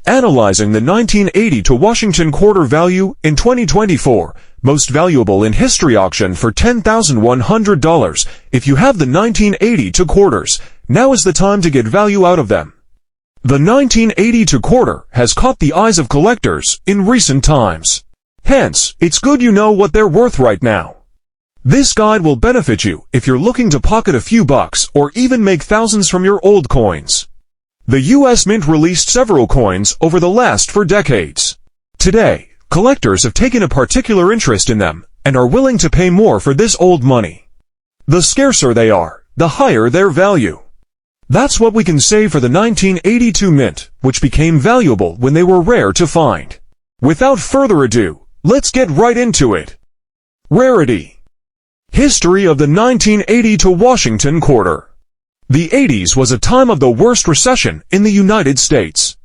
Analyzing the 1980 to Washington quarter value in 2024, most valuable in history auction for $10,100. If you have the 1980 to quarters, now is the time to get value out of them. The 1980 to quarter has caught the eyes of collectors in recent times. Hence, it's good you know what they're worth right now. This guide will benefit you if you're looking to pocket a few bucks or even make thousands from your old coins. The U.S. Mint released several coins over the last 4 decades. Today, collectors have taken a particular interest in them and are willing to pay more for this old money. The scarcer they are, the higher their value. That's what we can say for the 1982 Mint, which became valuable when they were rare to find. Without further ado, let's get right into it. Rarity. History of the 1980 to Washington quarter. The 80s was a time of the worst recession in the United States.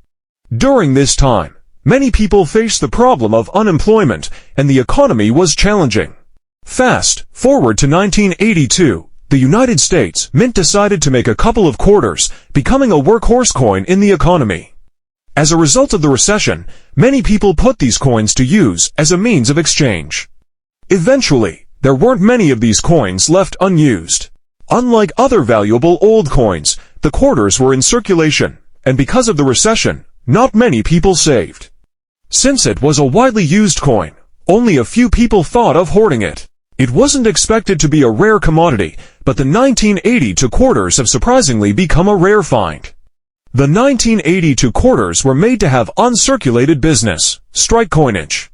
During this time, many people faced the problem of unemployment, and the economy was challenging. Fast forward to 1982, the United States Mint decided to make a couple of quarters, becoming a workhorse coin in the economy. As a result of the recession, many people put these coins to use as a means of exchange. Eventually, there weren't many of these coins left unused. Unlike other valuable old coins, the quarters were in circulation, and because of the recession, not many people saved. Since it was a widely used coin, only a few people thought of hoarding it. It wasn't expected to be a rare commodity, but the 1980 to quarters have surprisingly become a rare find. The 1980 to quarters were made to have uncirculated business, strike coinage.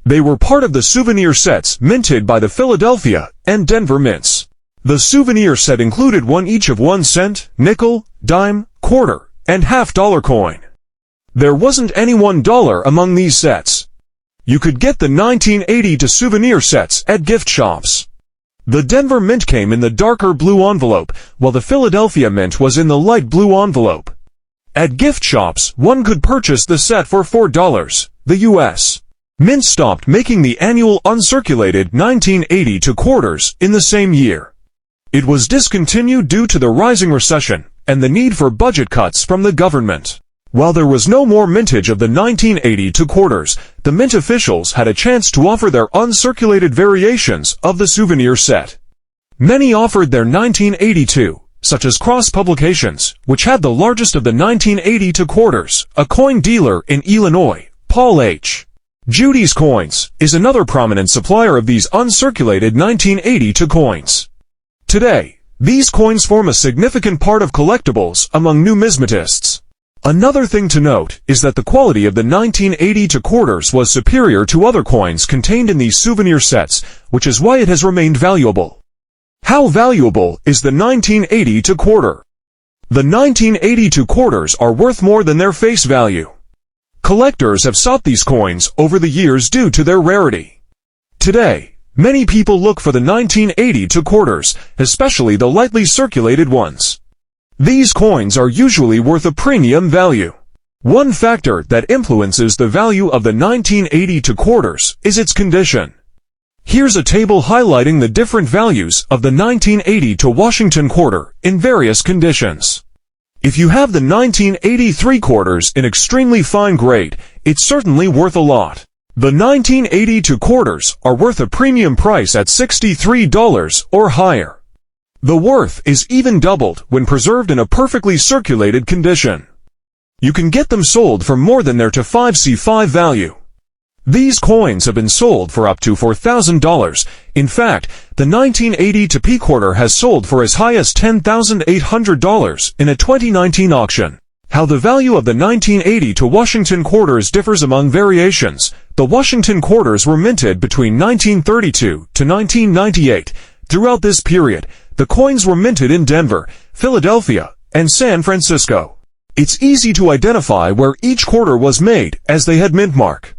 They were part of the souvenir sets minted by the Philadelphia and Denver mints. The souvenir set included one each of 1 cent, nickel, dime, quarter, and half-dollar coin. There wasn't any $1 among these sets. You could get the 1980 to souvenir sets at gift shops. The Denver Mint came in the darker blue envelope, while the Philadelphia Mint was in the light blue envelope. At gift shops, one could purchase the set for $4. The U.S. Mint stopped making the annual uncirculated 1980 to quarters in the same year. It was discontinued due to the rising recession and the need for budget cuts from the government. While there was no more mintage of the 1980 to quarters, the Mint officials had a chance to offer their uncirculated variations of the souvenir set. Many offered their 1982, such as Cross Publications, which had the largest of the 1980 to quarters, a coin dealer in Illinois, Paul H. Judy's Coins, is another prominent supplier of these uncirculated 1980 to coins. Today, these coins form a significant part of collectibles among numismatists. Another thing to note is that the quality of the 1980 to quarters was superior to other coins contained in these souvenir sets, which is why it has remained valuable. How valuable is the 1980 to quarter? The 1980 to quarters are worth more than their face value. Collectors have sought these coins over the years due to their rarity. Today, many people look for the 1980 to quarters, especially the lightly circulated ones. These coins are usually worth a premium value. One factor that influences the value of the 1980 to quarters is its condition. Here's a table highlighting the different values of the 1980 to Washington quarter in various conditions. If you have the 1983 quarters in extremely fine grade, it's certainly worth a lot. The 1980 to quarters are worth a premium price at $63 or higher. The worth is even doubled when preserved in a perfectly circulated condition. You can get them sold for more than their to 5C5 value. These coins have been sold for up to $4,000. In fact, the 1980 to P quarter has sold for as high as $10,800 in a 2019 auction. How the value of the 1980 to Washington quarters differs among variations. The Washington quarters were minted between 1932 to 1998. Throughout this period, the coins were minted in Denver, Philadelphia, and San Francisco. It's easy to identify where each quarter was made, as they had mint mark.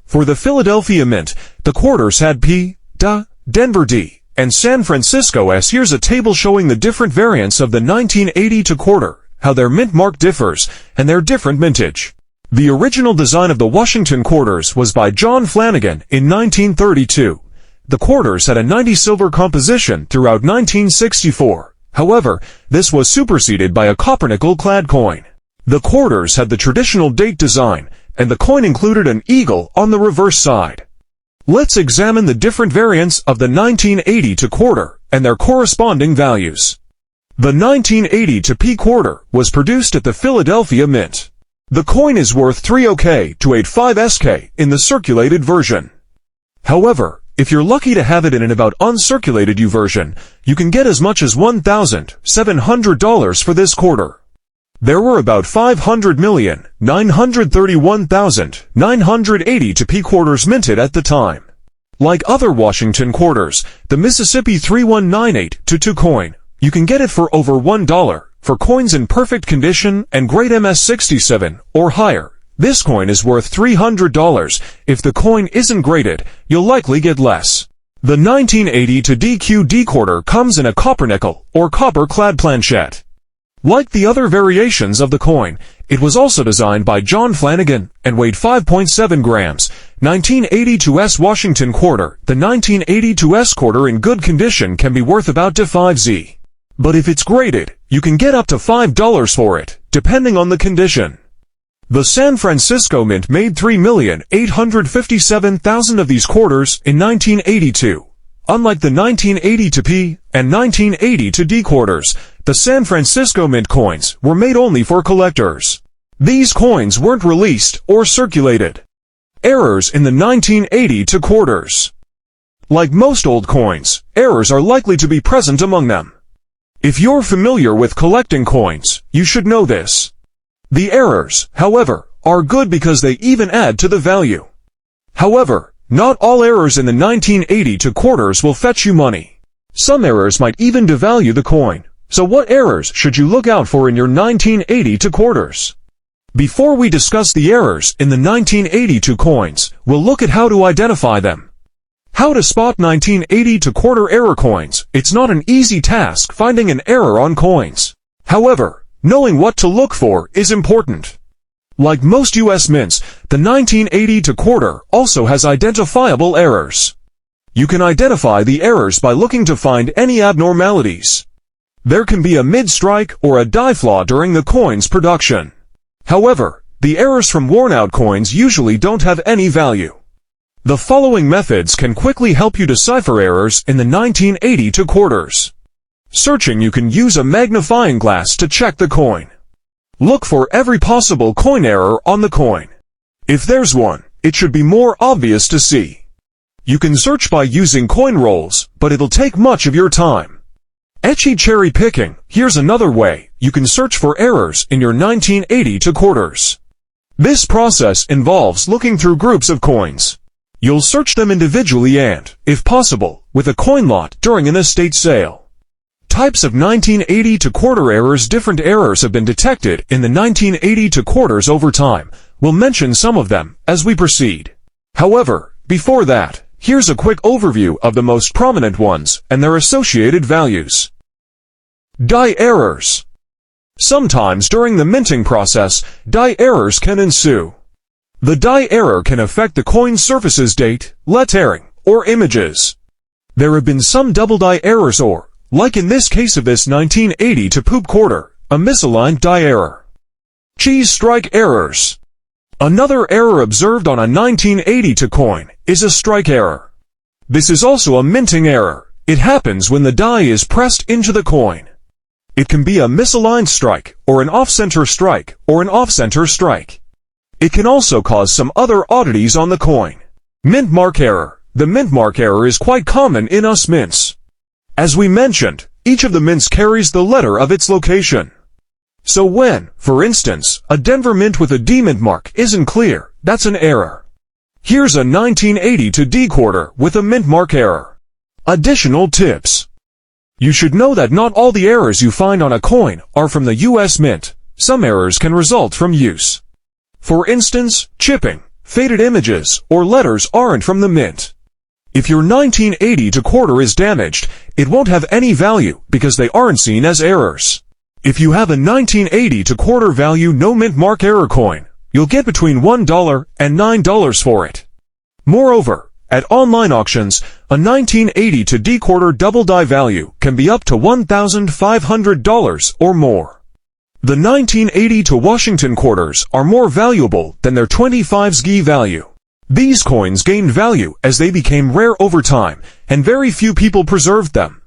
For the Philadelphia Mint, the quarters had P, D, Denver D, and San Francisco S. Here's a table showing the different variants of the 1980 to quarter, how their mint mark differs, and their different mintage. The original design of the Washington quarters was by John Flanagan in 1932. The quarters had a 90 silver composition throughout 1964. However, this was superseded by a copper nickel-clad coin. The quarters had the traditional date design, and the coin included an eagle on the reverse side. Let's examine the different variants of the 1980 quarter and their corresponding values. The 1980 P quarter was produced at the Philadelphia Mint. The coin is worth 3 OK to 85 SK in the circulated version. However, if you're lucky to have it in an about uncirculated U version, you can get as much as $1,700 for this quarter. There were about 500,931,980 P quarters minted at the time. Like other Washington quarters, the Mississippi 3198-2 coin, you can get it for over $1 for coins in perfect condition and grade MS67 or higher. This coin is worth $300. If the coin isn't graded, you'll likely get less. The 1980 DQD quarter comes in a copper nickel or copper-clad planchette. Like the other variations of the coin, it was also designed by John Flanagan and weighed 5.7 grams. 1982's Washington quarter. The 1982's quarter in good condition can be worth about to 5Z. But if it's graded, you can get up to $5 for it, depending on the condition. The San Francisco Mint made 3,857,000 of these quarters in 1982. Unlike the 1980 P and 1980 D quarters, the San Francisco Mint coins were made only for collectors. These coins weren't released or circulated. Errors in the 1980 quarters. Like most old coins, errors are likely to be present among them. If you're familiar with collecting coins, you should know this. The errors, however, are good because they even add to the value. However, not all errors in the 1980 quarters will fetch you money. Some errors might even devalue the coin. So what errors should you look out for in your 1980 quarters? Before we discuss the errors in the 1982 coins, we'll look at how to identify them. How to spot 1980 quarter error coins. It's not an easy task finding an error on coins. However, knowing what to look for is important. Like most U.S. mints, the 1980 quarter also has identifiable errors. You can identify the errors by looking to find any abnormalities. There can be a mid-strike or a die flaw during the coin's production. However, the errors from worn-out coins usually don't have any value. The following methods can quickly help you decipher errors in the 1980 quarters. Searching. You can use a magnifying glass to check the coin. Look for every possible coin error on the coin. If there's one, it should be more obvious to see. You can search by using coin rolls, but it'll take much of your time. Etchy cherry picking. Here's another way you can search for errors in your 1980 quarters. This process involves looking through groups of coins. You'll search them individually and, if possible, with a coin lot during an estate sale. Types of 1980 quarter errors. Different errors have been detected in the 1980 quarters over time. We'll mention some of them as we proceed. However, before that, here's a quick overview of the most prominent ones and their associated values. Die errors. Sometimes during the minting process, die errors can ensue. The die error can affect the coin surface's date, lettering, or images. There have been some double die errors or, like in this case of this 1980 poop quarter, a misaligned die error. Cheese strike errors. Another error observed on a 1980 coin is a strike error. This is also a minting error. It happens when the die is pressed into the coin. It can be a misaligned strike, or an off-center strike, or an off-center strike. It can also cause some other oddities on the coin. Mint mark error. The mint mark error is quite common in us mints. As we mentioned, each of the mints carries the letter of its location. So when, for instance, a Denver mint with a D mint mark isn't clear, that's an error. Here's a 1980 D quarter with a mint mark error. Additional tips. You should know that not all the errors you find on a coin are from the U.S. Mint. Some errors can result from use. For instance, chipping, faded images, or letters aren't from the mint. If your 1980 quarter is damaged, it won't have any value because they aren't seen as errors. If you have a 1980 quarter value no mint mark error coin, you'll get between $1 and $9 for it. Moreover, at online auctions, a 1980 D quarter double die value can be up to $1,500 or more. The 1980 to Washington quarters are more valuable than their 25's GI value. These coins gained value as they became rare over time, and very few people preserved them.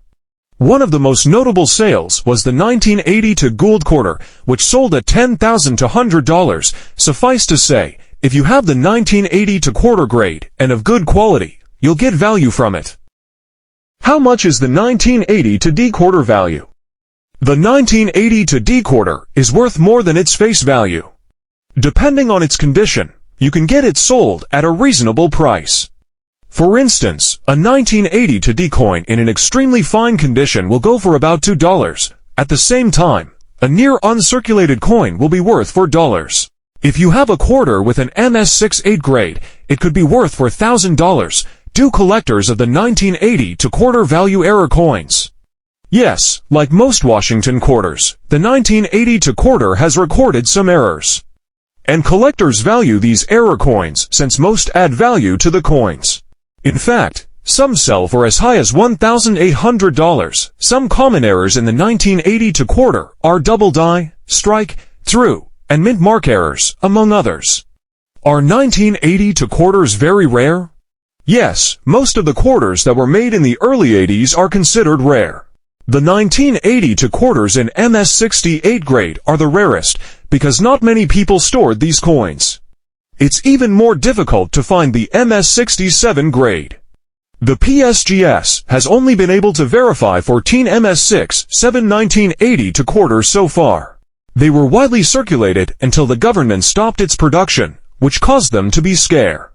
One of the most notable sales was the 1980 to gold quarter, which sold at $10,000 to $100. Suffice to say, if you have the 1980 to quarter grade and of good quality, you'll get value from it. How much is the 1980 to D quarter value? The 1980 to D quarter is worth more than its face value. Depending on its condition, you can get it sold at a reasonable price. For instance, a 1980 to D coin in an extremely fine condition will go for about $2. At the same time, a near uncirculated coin will be worth $4. If you have a quarter with an MS68 grade, it could be worth $4,000. Do collectors of the 1980 to quarter value error coins? Yes, like most Washington quarters, the 1980 to quarter has recorded some errors. And collectors value these error coins since most add value to the coins. In fact, some sell for as high as $1,800. Some common errors in the 1980 to quarter are double die, strike, through, and mint mark errors, among others. Are 1980 to quarters very rare? Yes, most of the quarters that were made in the early 80s are considered rare. The 1980 to quarters in MS68 grade are the rarest because not many people stored these coins. It's even more difficult to find the MS67 grade. The PSGS has only been able to verify 14 MS67 1980 to quarters so far. They were widely circulated until the government stopped its production, which caused them to be scarce.